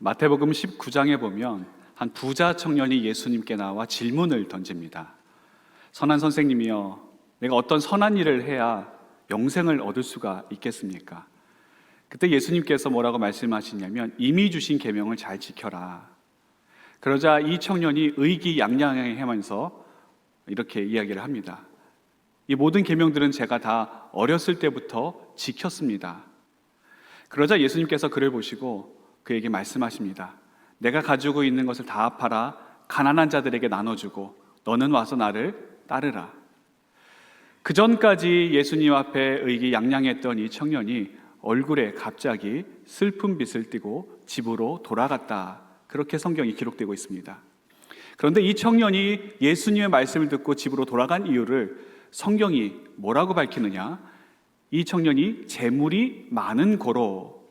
마태복음 19장에 보면 한 부자 청년이 예수님께 나와 질문을 던집니다. 선한 선생님이여, 내가 어떤 선한 일을 해야 영생을 얻을 수가 있겠습니까? 그때 예수님께서 뭐라고 말씀하시냐면 이미 주신 계명을 잘 지켜라. 그러자 이 청년이 의기양양해하면서 이렇게 이야기를 합니다. 이 모든 계명들은 제가 다 어렸을 때부터 지켰습니다. 그러자 예수님께서 그를 보시고 그에게 말씀하십니다. 내가 가지고 있는 것을 다 팔아 가난한 자들에게 나눠주고 너는 와서 나를 따르라. 그 전까지 예수님 앞에 의기양양했던 이 청년이 얼굴에 갑자기 슬픈 빛을 띠고 집으로 돌아갔다. 그렇게 성경이 기록되고 있습니다. 그런데 이 청년이 예수님의 말씀을 듣고 집으로 돌아간 이유를 성경이 뭐라고 밝히느냐? 이 청년이 재물이 많은 고로,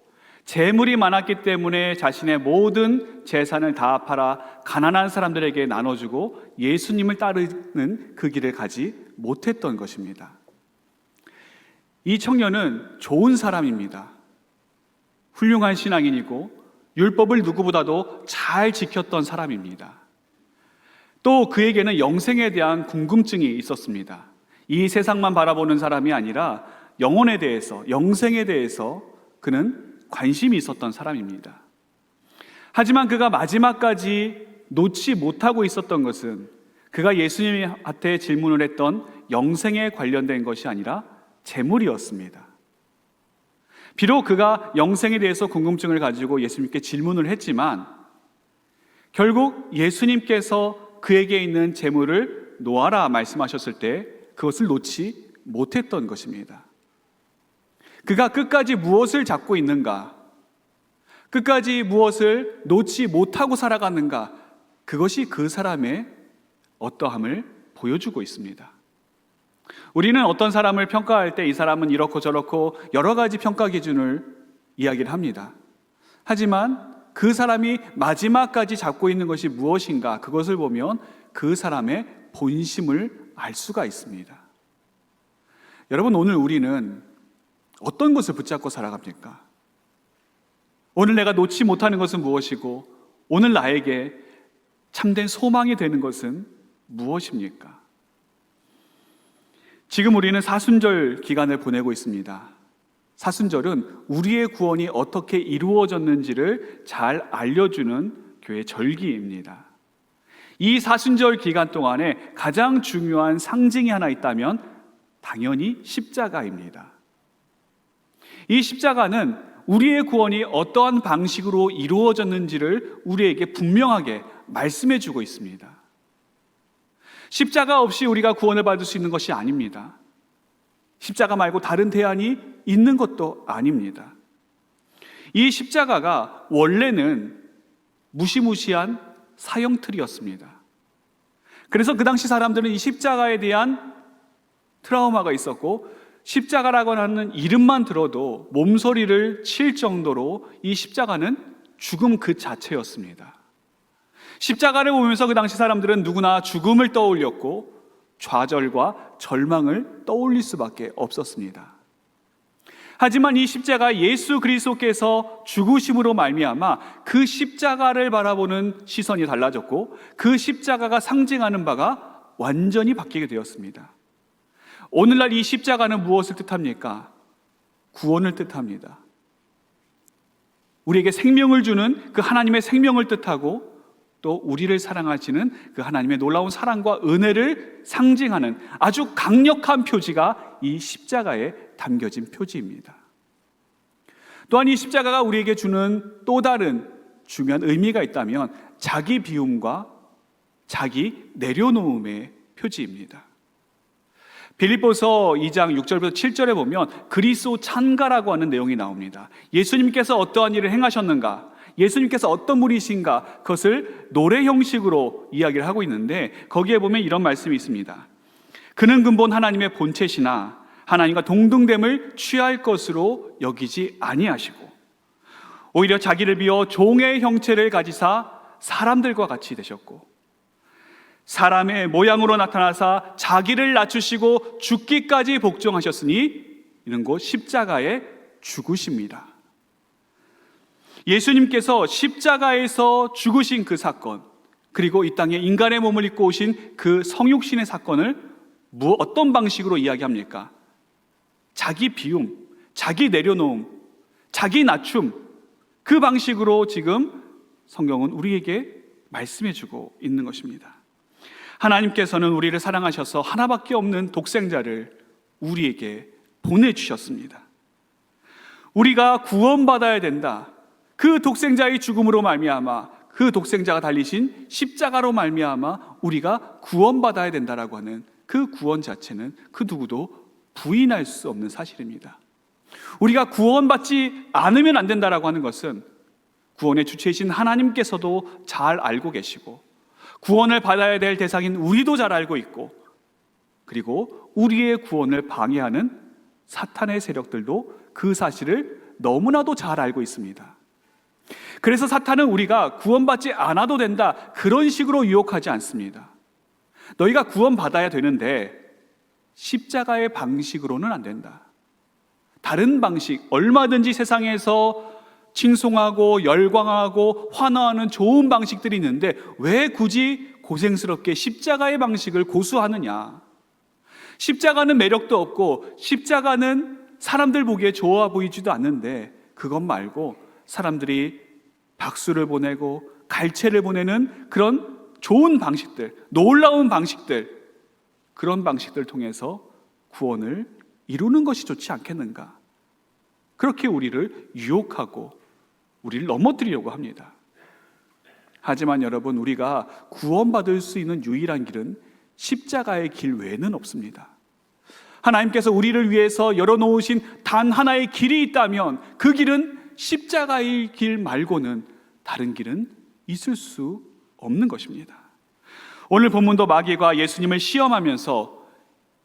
재물이 많았기 때문에 자신의 모든 재산을 다 팔아 가난한 사람들에게 나눠주고 예수님을 따르는 그 길을 가지 못했던 것입니다. 이 청년은 좋은 사람입니다. 훌륭한 신앙인이고 율법을 누구보다도 잘 지켰던 사람입니다. 또 그에게는 영생에 대한 궁금증이 있었습니다. 이 세상만 바라보는 사람이 아니라 영혼에 대해서, 영생에 대해서 그는 관심이 있었던 사람입니다. 하지만 그가 마지막까지 놓지 못하고 있었던 것은 그가 예수님한테 질문을 했던 영생에 관련된 것이 아니라 재물이었습니다. 비록 그가 영생에 대해서 궁금증을 가지고 예수님께 질문을 했지만 결국 예수님께서 그에게 있는 재물을 놓아라 말씀하셨을 때 그것을 놓지 못했던 것입니다. 그가 끝까지 무엇을 잡고 있는가? 끝까지 무엇을 놓지 못하고 살아가는가? 그것이 그 사람의 어떠함을 보여주고 있습니다. 우리는 어떤 사람을 평가할 때 이 사람은 이렇고 저렇고 여러 가지 평가 기준을 이야기를 합니다. 하지만 그 사람이 마지막까지 잡고 있는 것이 무엇인가? 그것을 보면 그 사람의 본심을 알 수가 있습니다. 여러분, 오늘 우리는 어떤 것을 붙잡고 살아갑니까? 오늘 내가 놓지 못하는 것은 무엇이고 오늘 나에게 참된 소망이 되는 것은 무엇입니까? 지금 우리는 사순절 기간을 보내고 있습니다. 사순절은 우리의 구원이 어떻게 이루어졌는지를 잘 알려주는 교회 절기입니다. 이 사순절 기간 동안에 가장 중요한 상징이 하나 있다면 당연히 십자가입니다. 이 십자가는 우리의 구원이 어떠한 방식으로 이루어졌는지를 우리에게 분명하게 말씀해 주고 있습니다. 십자가 없이 우리가 구원을 받을 수 있는 것이 아닙니다. 십자가 말고 다른 대안이 있는 것도 아닙니다. 이 십자가가 원래는 무시무시한 사형틀이었습니다. 그래서 그 당시 사람들은 이 십자가에 대한 트라우마가 있었고 십자가라고 하는 이름만 들어도 몸서리를 칠 정도로 이 십자가는 죽음 그 자체였습니다. 십자가를 보면서 그 당시 사람들은 누구나 죽음을 떠올렸고 좌절과 절망을 떠올릴 수밖에 없었습니다. 하지만 이 십자가 예수 그리스도께서 죽으심으로 말미암아 그 십자가를 바라보는 시선이 달라졌고 그 십자가가 상징하는 바가 완전히 바뀌게 되었습니다. 오늘날 이 십자가는 무엇을 뜻합니까? 구원을 뜻합니다. 우리에게 생명을 주는 그 하나님의 생명을 뜻하고 또 우리를 사랑하시는 그 하나님의 놀라운 사랑과 은혜를 상징하는 아주 강력한 표지가 이 십자가에 담겨진 표지입니다. 또한 이 십자가가 우리에게 주는 또 다른 중요한 의미가 있다면 자기 비움과 자기 내려놓음의 표지입니다. 빌립보서 2장 6절부터 7절에 보면 그리스도 찬가라고 하는 내용이 나옵니다. 예수님께서 어떠한 일을 행하셨는가, 예수님께서 어떤 분이신가, 그것을 노래 형식으로 이야기를 하고 있는데 거기에 보면 이런 말씀이 있습니다. 그는 근본 하나님의 본체시나 하나님과 동등됨을 취할 것으로 여기지 아니하시고 오히려 자기를 비워 종의 형체를 가지사 사람들과 같이 되셨고 사람의 모양으로 나타나사 자기를 낮추시고 죽기까지 복종하셨으니 이는 곧 십자가의 죽으십니다. 예수님께서 십자가에서 죽으신 그 사건, 그리고 이 땅에 인간의 몸을 입고 오신 그 성육신의 사건을 어떤 방식으로 이야기합니까? 자기 비움, 자기 내려놓음, 자기 낮춤, 그 방식으로 지금 성경은 우리에게 말씀해주고 있는 것입니다. 하나님께서는 우리를 사랑하셔서 하나밖에 없는 독생자를 우리에게 보내주셨습니다. 우리가 구원받아야 된다. 그 독생자의 죽음으로 말미암아, 그 독생자가 달리신 십자가로 말미암아 우리가 구원받아야 된다라고 하는 그 구원 자체는 그 누구도 부인할 수 없는 사실입니다. 우리가 구원받지 않으면 안 된다라고 하는 것은 구원의 주체이신 하나님께서도 잘 알고 계시고, 구원을 받아야 될 대상인 우리도 잘 알고 있고, 그리고 우리의 구원을 방해하는 사탄의 세력들도 그 사실을 너무나도 잘 알고 있습니다. 그래서 사탄은 우리가 구원받지 않아도 된다, 그런 식으로 유혹하지 않습니다. 너희가 구원받아야 되는데 십자가의 방식으로는 안 된다. 다른 방식, 얼마든지 세상에서 칭송하고 열광하고 환호하는 좋은 방식들이 있는데 왜 굳이 고생스럽게 십자가의 방식을 고수하느냐? 십자가는 매력도 없고 십자가는 사람들 보기에 좋아 보이지도 않는데, 그것 말고 사람들이 박수를 보내고 갈채를 보내는 그런 좋은 방식들, 놀라운 방식들, 그런 방식들을 통해서 구원을 이루는 것이 좋지 않겠는가? 그렇게 우리를 유혹하고 우리를 넘어뜨리려고 합니다. 하지만 여러분, 우리가 구원받을 수 있는 유일한 길은 십자가의 길 외에는 없습니다. 하나님께서 우리를 위해서 열어놓으신 단 하나의 길이 있다면 그 길은 십자가의 길 말고는 다른 길은 있을 수 없는 것입니다. 오늘 본문도 마귀가 예수님을 시험하면서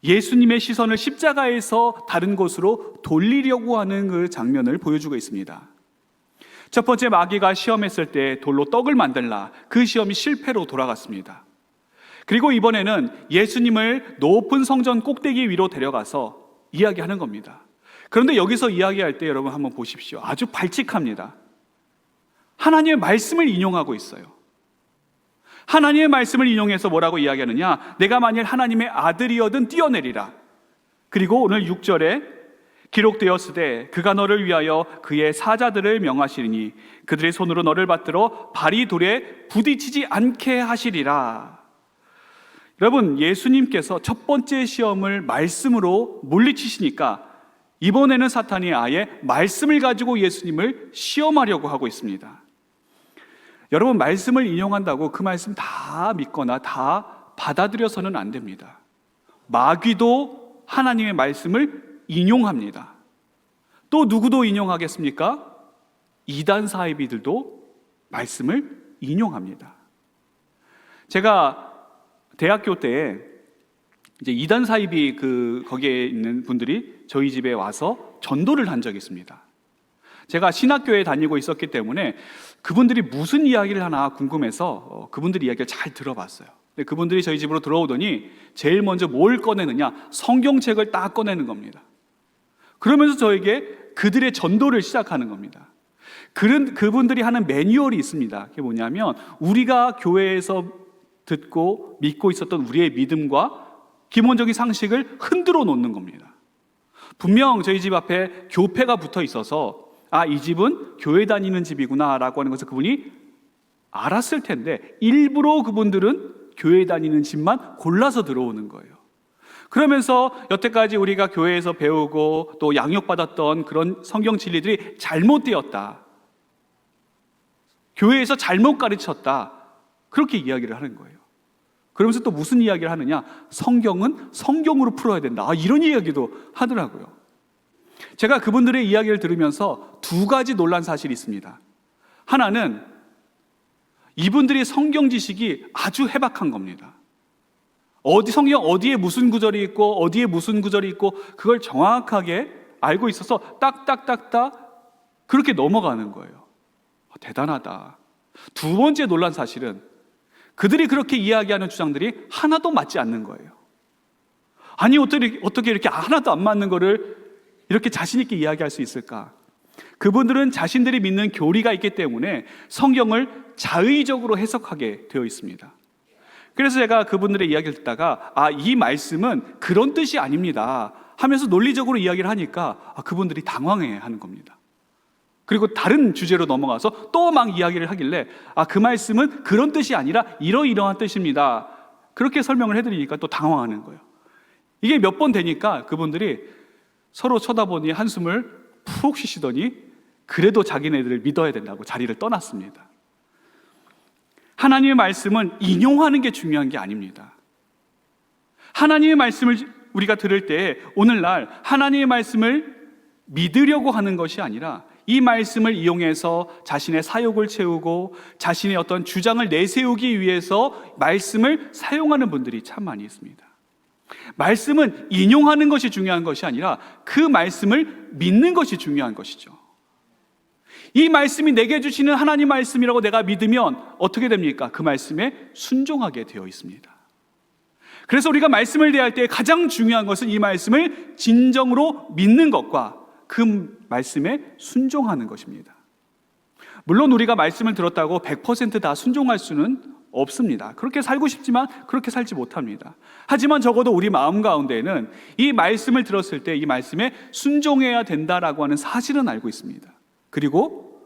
예수님의 시선을 십자가에서 다른 곳으로 돌리려고 하는 그 장면을 보여주고 있습니다. 첫 번째, 마귀가 시험했을 때 돌로 떡을 만들라, 그 시험이 실패로 돌아갔습니다. 그리고 이번에는 예수님을 높은 성전 꼭대기 위로 데려가서 이야기하는 겁니다. 그런데 여기서 이야기할 때 여러분 한번 보십시오. 아주 발칙합니다. 하나님의 말씀을 인용하고 있어요. 하나님의 말씀을 인용해서 뭐라고 이야기하느냐? 내가 만일 하나님의 아들이어든 뛰어내리라. 그리고 오늘 6절에 기록되었으되 그가 너를 위하여 그의 사자들을 명하시리니 그들의 손으로 너를 받들어 발이 돌에 부딪히지 않게 하시리라. 여러분, 예수님께서 첫 번째 시험을 말씀으로 물리치시니까 이번에는 사탄이 아예 말씀을 가지고 예수님을 시험하려고 하고 있습니다. 여러분, 말씀을 인용한다고 그 말씀 다 믿거나 다 받아들여서는 안 됩니다. 마귀도 하나님의 말씀을 인용합니다. 또 누구도 인용하겠습니까? 이단 사이비들도 말씀을 인용합니다. 제가 대학교 때 이제 이단 사이비 거기에 있는 분들이 저희 집에 와서 전도를 한 적이 있습니다. 제가 신학교에 다니고 있었기 때문에 그분들이 무슨 이야기를 하나 궁금해서 그분들 이야기를 잘 들어봤어요. 근데 그분들이 저희 집으로 들어오더니 제일 먼저 뭘 꺼내느냐? 성경책을 딱 꺼내는 겁니다. 그러면서 저에게 그들의 전도를 시작하는 겁니다. 그분들이 하는 매뉴얼이 있습니다. 그게 뭐냐면 우리가 교회에서 듣고 믿고 있었던 우리의 믿음과 기본적인 상식을 흔들어 놓는 겁니다. 분명 저희 집 앞에 교패가 붙어 있어서 이 집은 교회 다니는 집이구나 라고 하는 것을 그분이 알았을 텐데 일부러 그분들은 교회 다니는 집만 골라서 들어오는 거예요. 그러면서 여태까지 우리가 교회에서 배우고 또 양육받았던 그런 성경 진리들이 잘못되었다, 교회에서 잘못 가르쳤다, 그렇게 이야기를 하는 거예요. 그러면서 또 무슨 이야기를 하느냐? 성경은 성경으로 풀어야 된다, 이런 이야기도 하더라고요. 제가 그분들의 이야기를 들으면서 두 가지 놀란 사실이 있습니다. 하나는 이분들의 성경 지식이 아주 해박한 겁니다. 성경 어디에 무슨 구절이 있고 어디에 무슨 구절이 있고 그걸 정확하게 알고 있어서 딱딱딱딱 그렇게 넘어가는 거예요. 대단하다. 두 번째 놀란 사실은 그들이 그렇게 이야기하는 주장들이 하나도 맞지 않는 거예요. 아니 어떻게 이렇게 하나도 안 맞는 거를 이렇게 자신 있게 이야기할 수 있을까? 그분들은 자신들이 믿는 교리가 있기 때문에 성경을 자의적으로 해석하게 되어 있습니다. 그래서 제가 그분들의 이야기를 듣다가 이 말씀은 그런 뜻이 아닙니다 하면서 논리적으로 이야기를 하니까 그분들이 당황해하는 겁니다. 그리고 다른 주제로 넘어가서 또 막 이야기를 하길래 그 말씀은 그런 뜻이 아니라 이러이러한 뜻입니다. 그렇게 설명을 해드리니까 또 당황하는 거예요. 이게 몇 번 되니까 그분들이 서로 쳐다보니 한숨을 푹 쉬시더니 그래도 자기네들을 믿어야 된다고 자리를 떠났습니다. 하나님의 말씀은 인용하는 게 중요한 게 아닙니다. 하나님의 말씀을 우리가 들을 때 오늘날 하나님의 말씀을 믿으려고 하는 것이 아니라 이 말씀을 이용해서 자신의 사욕을 채우고 자신의 어떤 주장을 내세우기 위해서 말씀을 사용하는 분들이 참 많이 있습니다. 말씀은 인용하는 것이 중요한 것이 아니라 그 말씀을 믿는 것이 중요한 것이죠. 이 말씀이 내게 주시는 하나님 말씀이라고 내가 믿으면 어떻게 됩니까? 그 말씀에 순종하게 되어 있습니다. 그래서 우리가 말씀을 대할 때 가장 중요한 것은 이 말씀을 진정으로 믿는 것과 그 말씀에 순종하는 것입니다. 물론 우리가 말씀을 들었다고 100% 다 순종할 수는 없습니다. 그렇게 살고 싶지만 그렇게 살지 못합니다. 하지만 적어도 우리 마음 가운데에는 이 말씀을 들었을 때 이 말씀에 순종해야 된다라고 하는 사실은 알고 있습니다. 그리고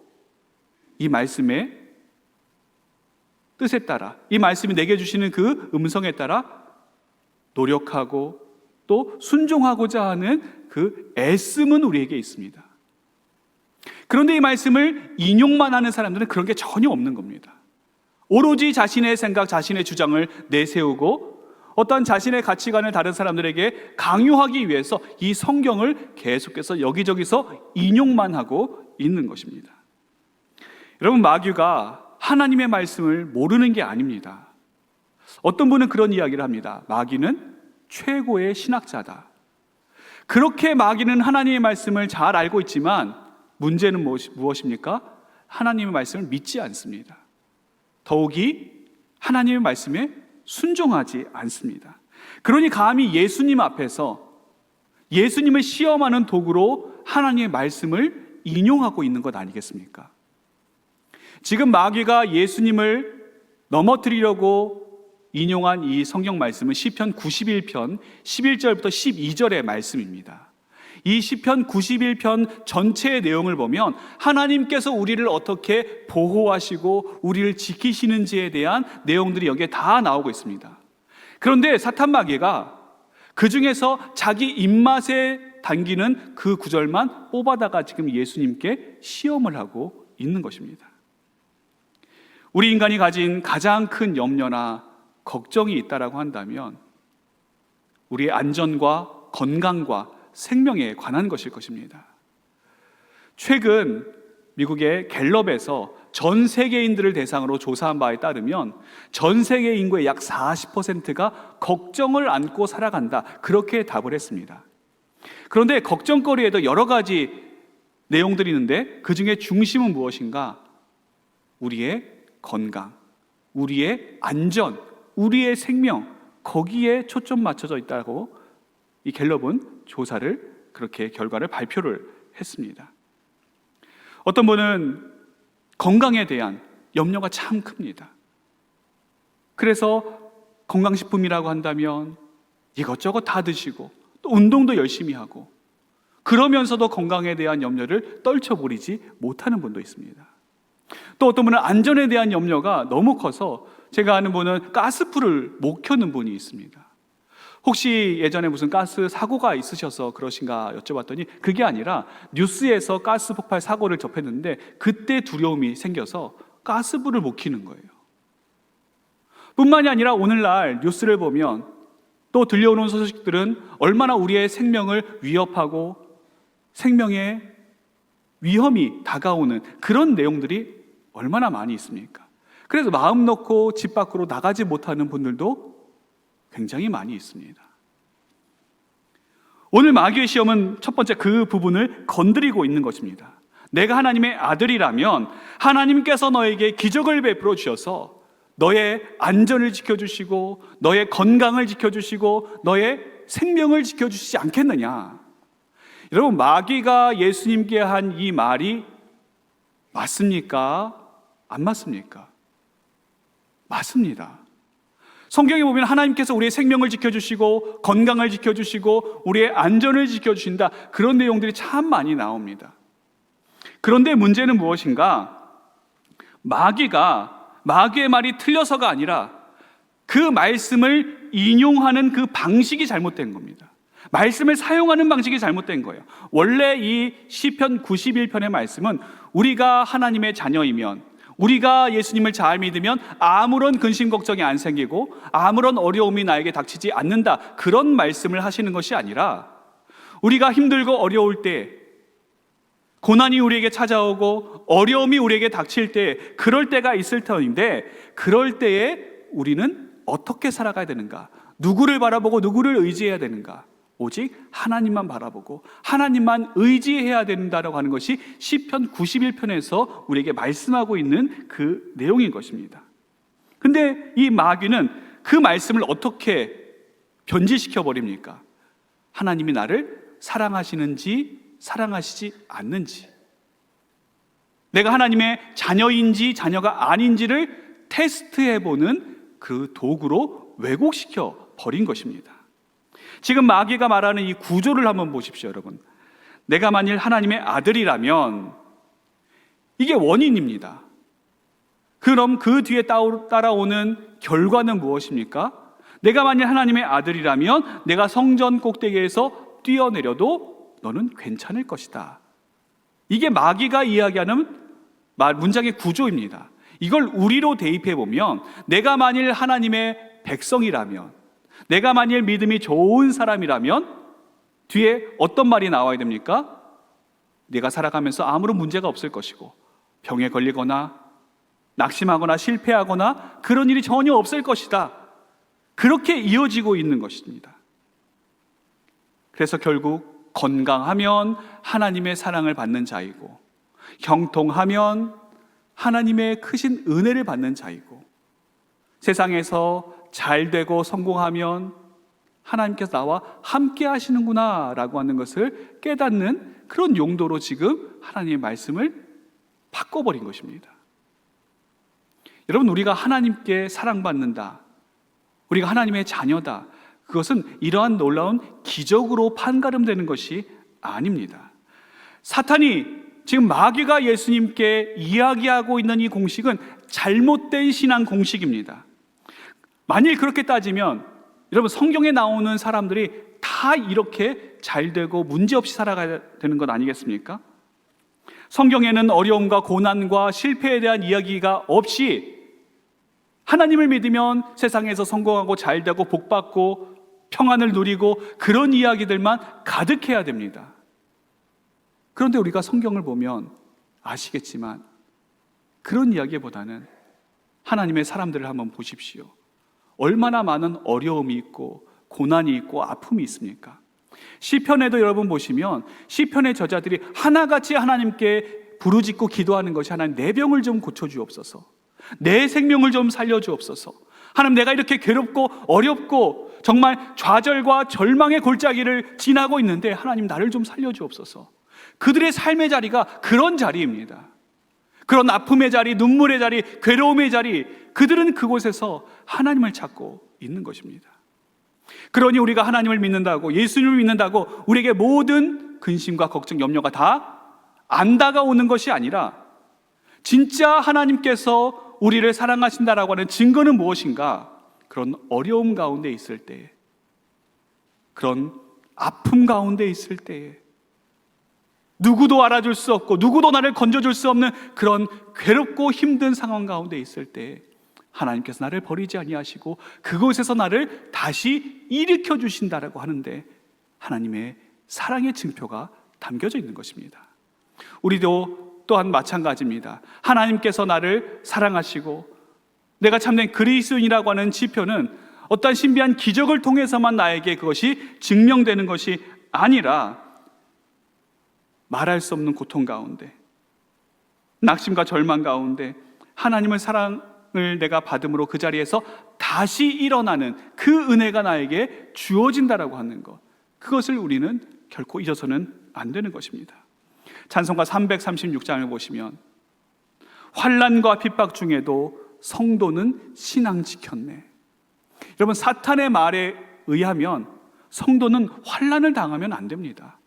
이 말씀의 뜻에 따라, 이 말씀이 내게 주시는 그 음성에 따라 노력하고 또 순종하고자 하는 그 애씀은 우리에게 있습니다. 그런데 이 말씀을 인용만 하는 사람들은 그런 게 전혀 없는 겁니다. 오로지 자신의 생각, 자신의 주장을 내세우고 어떤 자신의 가치관을 다른 사람들에게 강요하기 위해서 이 성경을 계속해서 여기저기서 인용만 하고 있는 것입니다. 여러분, 마귀가 하나님의 말씀을 모르는 게 아닙니다. 어떤 분은 그런 이야기를 합니다. 마귀는 최고의 신학자다. 그렇게 마귀는 하나님의 말씀을 잘 알고 있지만 문제는 무엇입니까? 하나님의 말씀을 믿지 않습니다. 더욱이 하나님의 말씀에 순종하지 않습니다. 그러니 감히 예수님 앞에서 예수님을 시험하는 도구로 하나님의 말씀을 인용하고 있는 것 아니겠습니까? 지금 마귀가 예수님을 넘어뜨리려고 인용한 이 성경 말씀은 시편 91편 11절부터 12절의 말씀입니다. 이 시편 91편 전체의 내용을 보면 하나님께서 우리를 어떻게 보호하시고 우리를 지키시는지에 대한 내용들이 여기에 다 나오고 있습니다. 그런데 사탄 마귀가 그 중에서 자기 입맛에 당기는 그 구절만 뽑아다가 지금 예수님께 시험을 하고 있는 것입니다. 우리 인간이 가진 가장 큰 염려나 걱정이 있다라고 한다면 우리의 안전과 건강과 생명에 관한 것일 것입니다. 최근 미국의 갤럽에서 전 세계인들을 대상으로 조사한 바에 따르면 전 세계 인구의 약 40%가 걱정을 안고 살아간다, 그렇게 답을 했습니다. 그런데 걱정거리에도 여러 가지 내용들이 있는데 그 중에 중심은 무엇인가? 우리의 건강, 우리의 안전, 우리의 생명, 거기에 초점 맞춰져 있다고 이 갤럽은 조사를, 그렇게 결과를 발표를 했습니다. 어떤 분은 건강에 대한 염려가 참 큽니다. 그래서 건강식품이라고 한다면 이것저것 다 드시고 또 운동도 열심히 하고 그러면서도 건강에 대한 염려를 떨쳐버리지 못하는 분도 있습니다. 또 어떤 분은 안전에 대한 염려가 너무 커서, 제가 아는 분은 가스불을 못 켜는 분이 있습니다. 혹시 예전에 무슨 가스 사고가 있으셔서 그러신가 여쭤봤더니 그게 아니라 뉴스에서 가스 폭발 사고를 접했는데 그때 두려움이 생겨서 가스불을 못 켜는 거예요. 뿐만이 아니라 오늘날 뉴스를 보면 또 들려오는 소식들은 얼마나 우리의 생명을 위협하고 생명의 위험이 다가오는 그런 내용들이 얼마나 많이 있습니까? 그래서 마음 놓고 집 밖으로 나가지 못하는 분들도 굉장히 많이 있습니다. 오늘 마귀의 시험은 첫 번째 그 부분을 건드리고 있는 것입니다. 내가 하나님의 아들이라면 하나님께서 너에게 기적을 베풀어 주셔서 너의 안전을 지켜주시고 너의 건강을 지켜주시고 너의 생명을 지켜주시지 않겠느냐. 여러분, 마귀가 예수님께 한 이 말이 맞습니까? 안 맞습니까? 맞습니다. 성경에 보면 하나님께서 우리의 생명을 지켜주시고 건강을 지켜주시고 우리의 안전을 지켜주신다, 그런 내용들이 참 많이 나옵니다. 그런데 문제는 무엇인가? 마귀의 말이 틀려서가 아니라 그 말씀을 인용하는 그 방식이 잘못된 겁니다. 말씀을 사용하는 방식이 잘못된 거예요. 원래 이 시편 91편의 말씀은 우리가 하나님의 자녀이면, 우리가 예수님을 잘 믿으면 아무런 근심 걱정이 안 생기고 아무런 어려움이 나에게 닥치지 않는다, 그런 말씀을 하시는 것이 아니라 우리가 힘들고 어려울 때, 고난이 우리에게 찾아오고 어려움이 우리에게 닥칠 때, 그럴 때가 있을 터인데, 그럴 때에 우리는 어떻게 살아가야 되는가? 누구를 바라보고 누구를 의지해야 되는가? 오직 하나님만 바라보고 하나님만 의지해야 된다라고 하는 것이 시편 91편에서 우리에게 말씀하고 있는 그 내용인 것입니다. 근데 이 마귀는 그 말씀을 어떻게 변질시켜 버립니까? 하나님이 나를 사랑하시는지 사랑하시지 않는지, 내가 하나님의 자녀인지 자녀가 아닌지를 테스트해보는 그 도구로 왜곡시켜 버린 것입니다. 지금 마귀가 말하는 이 구조를 한번 보십시오, 여러분. 내가 만일 하나님의 아들이라면, 이게 원인입니다. 그럼 그 뒤에 따라오는 결과는 무엇입니까? 내가 만일 하나님의 아들이라면 내가 성전 꼭대기에서 뛰어내려도 너는 괜찮을 것이다. 이게 마귀가 이야기하는 문장의 구조입니다. 이걸 우리로 대입해 보면, 내가 만일 하나님의 백성이라면, 내가 만일 믿음이 좋은 사람이라면 뒤에 어떤 말이 나와야 됩니까? 내가 살아가면서 아무런 문제가 없을 것이고 병에 걸리거나 낙심하거나 실패하거나 그런 일이 전혀 없을 것이다. 그렇게 이어지고 있는 것입니다. 그래서 결국 건강하면 하나님의 사랑을 받는 자이고, 형통하면 하나님의 크신 은혜를 받는 자이고, 세상에서 잘 되고 성공하면 하나님께서 나와 함께 하시는구나 라고 하는 것을 깨닫는 그런 용도로 지금 하나님의 말씀을 바꿔버린 것입니다. 여러분, 우리가 하나님께 사랑받는다, 우리가 하나님의 자녀다, 그것은 이러한 놀라운 기적으로 판가름되는 것이 아닙니다. 사탄이, 지금 마귀가 예수님께 이야기하고 있는 이 공식은 잘못된 신앙 공식입니다. 만일 그렇게 따지면 여러분, 성경에 나오는 사람들이 다 이렇게 잘되고 문제없이 살아가야 되는 것 아니겠습니까? 성경에는 어려움과 고난과 실패에 대한 이야기가 없이 하나님을 믿으면 세상에서 성공하고 잘되고 복받고 평안을 누리고 그런 이야기들만 가득해야 됩니다. 그런데 우리가 성경을 보면 아시겠지만 그런 이야기보다는 하나님의 사람들을 한번 보십시오. 얼마나 많은 어려움이 있고 고난이 있고 아픔이 있습니까? 시편에도 여러분 보시면 시편의 저자들이 하나같이 하나님께 부르짖고 기도하는 것이, 하나님 내 병을 좀 고쳐주옵소서, 내 생명을 좀 살려주옵소서, 하나님 내가 이렇게 괴롭고 어렵고 정말 좌절과 절망의 골짜기를 지나고 있는데 하나님 나를 좀 살려주옵소서. 그들의 삶의 자리가 그런 자리입니다. 그런 아픔의 자리, 눈물의 자리, 괴로움의 자리, 그들은 그곳에서 하나님을 찾고 있는 것입니다. 그러니 우리가 하나님을 믿는다고, 예수님을 믿는다고 우리에게 모든 근심과 걱정, 염려가 다 안 다가오는 것이 아니라, 진짜 하나님께서 우리를 사랑하신다라고 하는 증거는 무엇인가? 그런 어려움 가운데 있을 때, 그런 아픔 가운데 있을 때에, 누구도 알아줄 수 없고 누구도 나를 건져줄 수 없는 그런 괴롭고 힘든 상황 가운데 있을 때 하나님께서 나를 버리지 아니하시고 그곳에서 나를 다시 일으켜 주신다라고 하는데, 하나님의 사랑의 증표가 담겨져 있는 것입니다. 우리도 또한 마찬가지입니다. 하나님께서 나를 사랑하시고 내가 참된 그리스도인이라고 하는 지표는 어떤 신비한 기적을 통해서만 나에게 그것이 증명되는 것이 아니라, 말할 수 없는 고통 가운데, 낙심과 절망 가운데 하나님의 사랑을 내가 받음으로 그 자리에서 다시 일어나는 그 은혜가 나에게 주어진다라고 하는 것, 그것을 우리는 결코 잊어서는 안 되는 것입니다. 찬송가 336장을 보시면 환난과 핍박 중에도 성도는 신앙 지켰네. 여러분, 사탄의 말에 의하면 성도는 환난을 당하면 안 됩니다.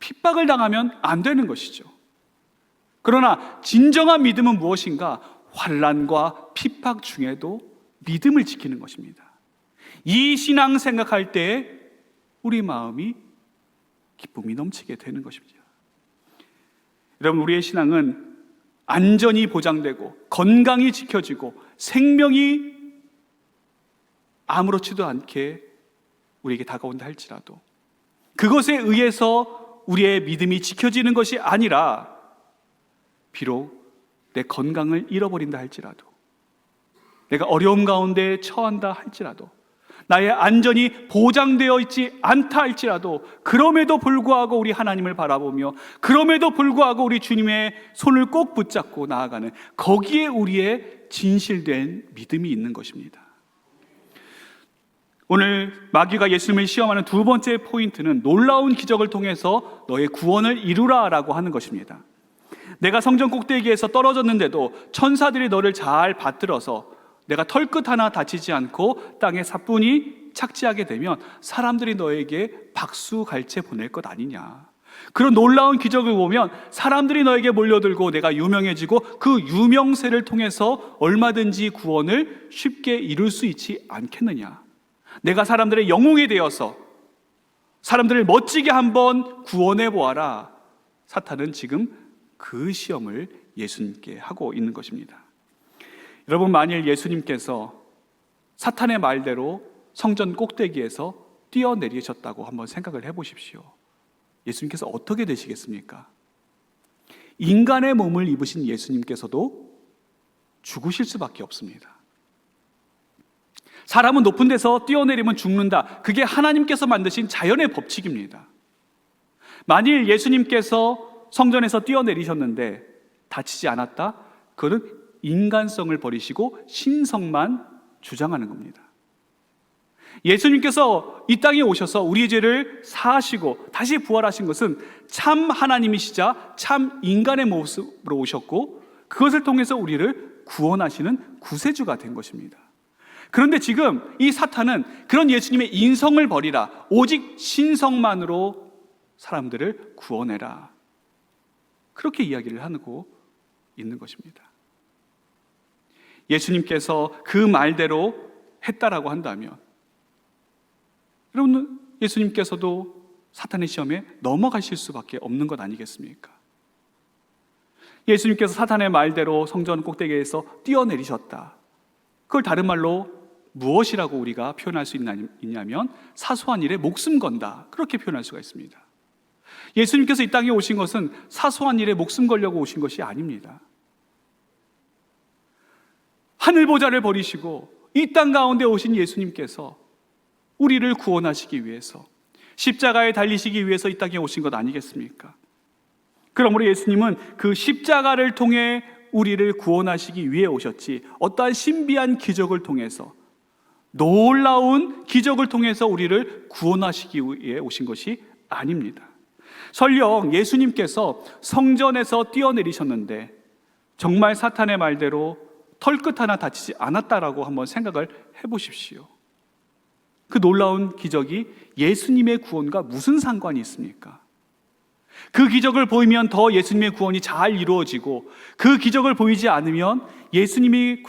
핍박을 당하면 안 되는 것이죠. 그러나 진정한 믿음은 무엇인가? 환난과 핍박 중에도 믿음을 지키는 것입니다. 이 신앙 생각할 때 우리 마음이 기쁨이 넘치게 되는 것입니다. 여러분, 우리의 신앙은 안전이 보장되고 건강이 지켜지고 생명이 아무렇지도 않게 우리에게 다가온다 할지라도 그것에 의해서 우리의 믿음이 지켜지는 것이 아니라 비록 내 건강을 잃어버린다 할지라도 내가 어려움 가운데 처한다 할지라도 나의 안전이 보장되어 있지 않다 할지라도 그럼에도 불구하고 우리 하나님을 바라보며 그럼에도 불구하고 우리 주님의 손을 꼭 붙잡고 나아가는 거기에 우리의 진실된 믿음이 있는 것입니다. 오늘 마귀가 예수님을 시험하는 두 번째 포인트는 놀라운 기적을 통해서 너의 구원을 이루라 라고 하는 것입니다. 내가 성전 꼭대기에서 떨어졌는데도 천사들이 너를 잘 받들어서 내가 털끝 하나 다치지 않고 땅에 사뿐히 착지하게 되면 사람들이 너에게 박수 갈채 보낼 것 아니냐. 그런 놀라운 기적을 보면 사람들이 너에게 몰려들고 내가 유명해지고 그 유명세를 통해서 얼마든지 구원을 쉽게 이룰 수 있지 않겠느냐. 내가 사람들의 영웅이 되어서 사람들을 멋지게 한번 구원해 보아라. 사탄은 지금 그 시험을 예수님께 하고 있는 것입니다. 여러분, 만일 예수님께서 사탄의 말대로 성전 꼭대기에서 뛰어내리셨다고 한번 생각을 해보십시오. 예수님께서 어떻게 되시겠습니까? 인간의 몸을 입으신 예수님께서도 죽으실 수밖에 없습니다. 사람은 높은 데서 뛰어내리면 죽는다. 그게 하나님께서 만드신 자연의 법칙입니다. 만일 예수님께서 성전에서 뛰어내리셨는데 다치지 않았다? 그것은 인간성을 버리시고 신성만 주장하는 겁니다. 예수님께서 이 땅에 오셔서 우리의 죄를 사하시고 다시 부활하신 것은 참 하나님이시자 참 인간의 모습으로 오셨고 그것을 통해서 우리를 구원하시는 구세주가 된 것입니다. 그런데 지금 이 사탄은 그런 예수님의 인성을 버리라, 오직 신성만으로 사람들을 구원해라, 그렇게 이야기를 하고 있는 것입니다. 예수님께서 그 말대로 했다라고 한다면 여러분, 예수님께서도 사탄의 시험에 넘어가실 수밖에 없는 것 아니겠습니까? 예수님께서 사탄의 말대로 성전 꼭대기에서 뛰어내리셨다. 그걸 다른 말로 무엇이라고 우리가 표현할 수 있냐면 사소한 일에 목숨 건다, 그렇게 표현할 수가 있습니다. 예수님께서 이 땅에 오신 것은 사소한 일에 목숨 걸려고 오신 것이 아닙니다. 하늘 보좌를 버리시고 이 땅 가운데 오신 예수님께서 우리를 구원하시기 위해서 십자가에 달리시기 위해서 이 땅에 오신 것 아니겠습니까? 그러므로 예수님은 그 십자가를 통해 우리를 구원하시기 위해 오셨지 어떠한 신비한 기적을 통해서, 놀라운 기적을 통해서 우리를 구원하시기 위해 오신 것이 아닙니다. 설령 예수님께서 성전에서 뛰어내리셨는데 정말 사탄의 말대로 털끝 하나 다치지 않았다라고 한번 생각을 해보십시오. 그 놀라운 기적이 예수님의 구원과 무슨 상관이 있습니까? 그 기적을 보이면 더 예수님의 구원이 잘 이루어지고 그 기적을 보이지 않으면 예수님의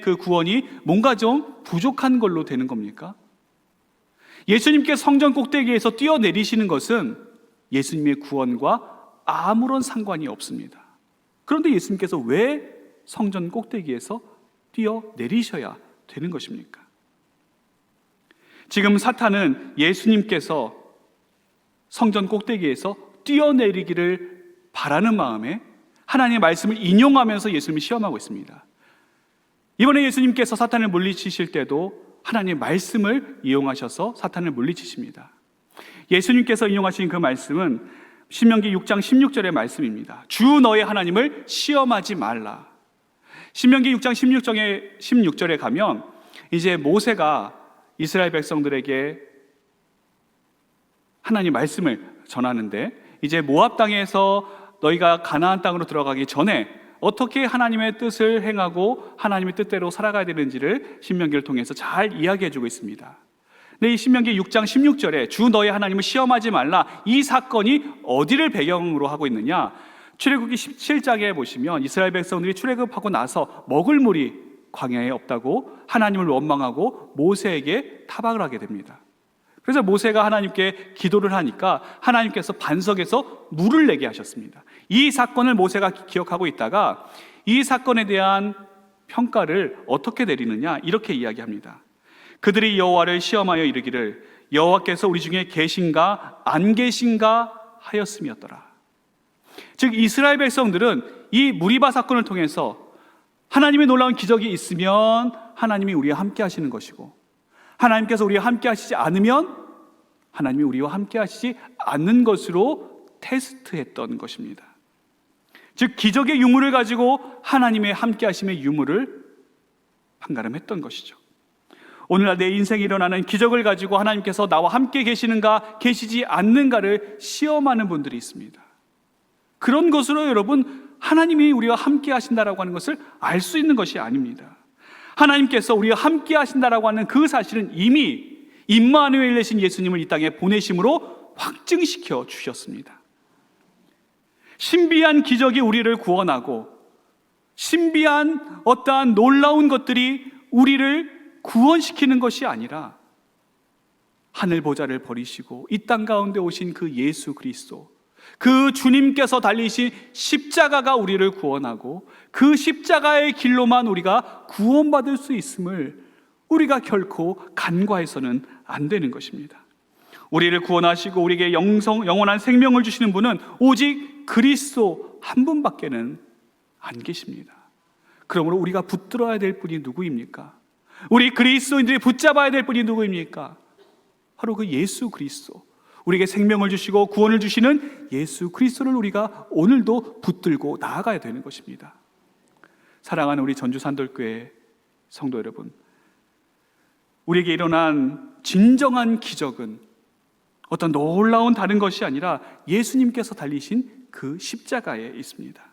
그 구원이 뭔가 좀 부족한 걸로 되는 겁니까? 예수님께 성전 꼭대기에서 뛰어내리시는 것은 예수님의 구원과 아무런 상관이 없습니다. 그런데 예수님께서 왜 성전 꼭대기에서 뛰어내리셔야 되는 것입니까? 지금 사탄은 예수님께서 성전 꼭대기에서 뛰어내리기를 바라는 마음에 하나님의 말씀을 인용하면서 예수님을 시험하고 있습니다. 이번에 예수님께서 사탄을 물리치실 때도 하나님의 말씀을 이용하셔서 사탄을 물리치십니다. 예수님께서 인용하신 그 말씀은 신명기 6장 16절의 말씀입니다. 주 너의 하나님을 시험하지 말라. 신명기 6장 16절에 가면 이제 모세가 이스라엘 백성들에게 하나님 말씀을 전하는데, 이제 모압 땅에서 너희가 가나안 땅으로 들어가기 전에 어떻게 하나님의 뜻을 행하고 하나님의 뜻대로 살아가야 되는지를 신명기를 통해서 잘 이야기해 주고 있습니다. 근데 이 신명기 6장 16절에 주 너희 하나님을 시험하지 말라, 이 사건이 어디를 배경으로 하고 있느냐? 출애굽기 17장에 보시면 이스라엘 백성들이 출애굽하고 나서 먹을 물이 광야에 없다고 하나님을 원망하고 모세에게 타박을 하게 됩니다. 그래서 모세가 하나님께 기도를 하니까 하나님께서 반석에서 물을 내게 하셨습니다. 이 사건을 모세가 기억하고 있다가 이 사건에 대한 평가를 어떻게 내리느냐, 이렇게 이야기합니다. 그들이 여호와를 시험하여 이르기를 여호와께서 우리 중에 계신가 안 계신가 하였음이었더라. 즉 이스라엘 백성들은 이 무리바 사건을 통해서 하나님의 놀라운 기적이 있으면 하나님이 우리와 함께 하시는 것이고, 하나님께서 우리와 함께 하시지 않으면 하나님이 우리와 함께 하시지 않는 것으로 테스트했던 것입니다. 즉 기적의 유무를 가지고 하나님의 함께 하심의 유무를 판가름했던 것이죠. 오늘날 내 인생에 일어나는 기적을 가지고 하나님께서 나와 함께 계시는가 계시지 않는가를 시험하는 분들이 있습니다. 그런 것으로 여러분, 하나님이 우리와 함께 하신다라고 하는 것을 알 수 있는 것이 아닙니다. 하나님께서 우리와 함께 하신다라고 하는 그 사실은 이미 임마누엘 되신 예수님을 이 땅에 보내심으로 확증시켜 주셨습니다. 신비한 기적이 우리를 구원하고 신비한 어떠한 놀라운 것들이 우리를 구원시키는 것이 아니라 하늘 보좌를 버리시고 이 땅 가운데 오신 그 예수 그리스도, 그 주님께서 달리신 십자가가 우리를 구원하고 그 십자가의 길로만 우리가 구원받을 수 있음을 우리가 결코 간과해서는 안 되는 것입니다. 우리를 구원하시고 우리에게 영원한 생명을 주시는 분은 오직 그리스도 한 분밖에는 안 계십니다. 그러므로 우리가 붙들어야 될 분이 누구입니까? 우리 그리스도인들이 붙잡아야 될 분이 누구입니까? 바로 그 예수 그리스도, 우리에게 생명을 주시고 구원을 주시는 예수 그리스도를 우리가 오늘도 붙들고 나아가야 되는 것입니다. 사랑하는 우리 전주산돌교회 성도 여러분, 우리에게 일어난 진정한 기적은 어떤 놀라운 다른 것이 아니라 예수님께서 달리신 그 십자가에 있습니다.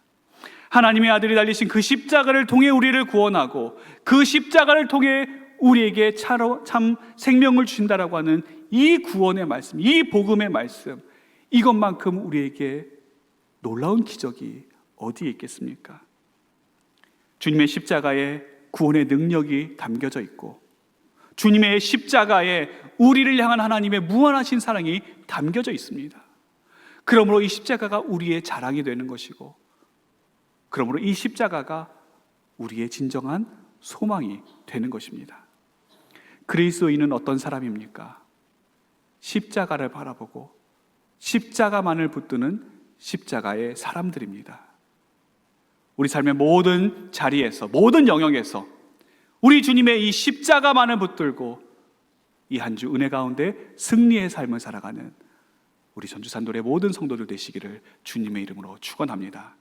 하나님의 아들이 달리신 그 십자가를 통해 우리를 구원하고 그 십자가를 통해 우리에게 참 생명을 주신다라고 하는 이 구원의 말씀, 이 복음의 말씀, 이것만큼 우리에게 놀라운 기적이 어디에 있겠습니까? 주님의 십자가에 구원의 능력이 담겨져 있고 주님의 십자가에 우리를 향한 하나님의 무한하신 사랑이 담겨져 있습니다. 그러므로 이 십자가가 우리의 자랑이 되는 것이고, 그러므로 이 십자가가 우리의 진정한 소망이 되는 것입니다. 그리스도인은 어떤 사람입니까? 십자가를 바라보고 십자가만을 붙드는 십자가의 사람들입니다. 우리 삶의 모든 자리에서, 모든 영역에서 우리 주님의 이 십자가만을 붙들고 이 한 주 은혜 가운데 승리의 삶을 살아가는 우리 전주산돌의 모든 성도들 되시기를 주님의 이름으로 축원합니다.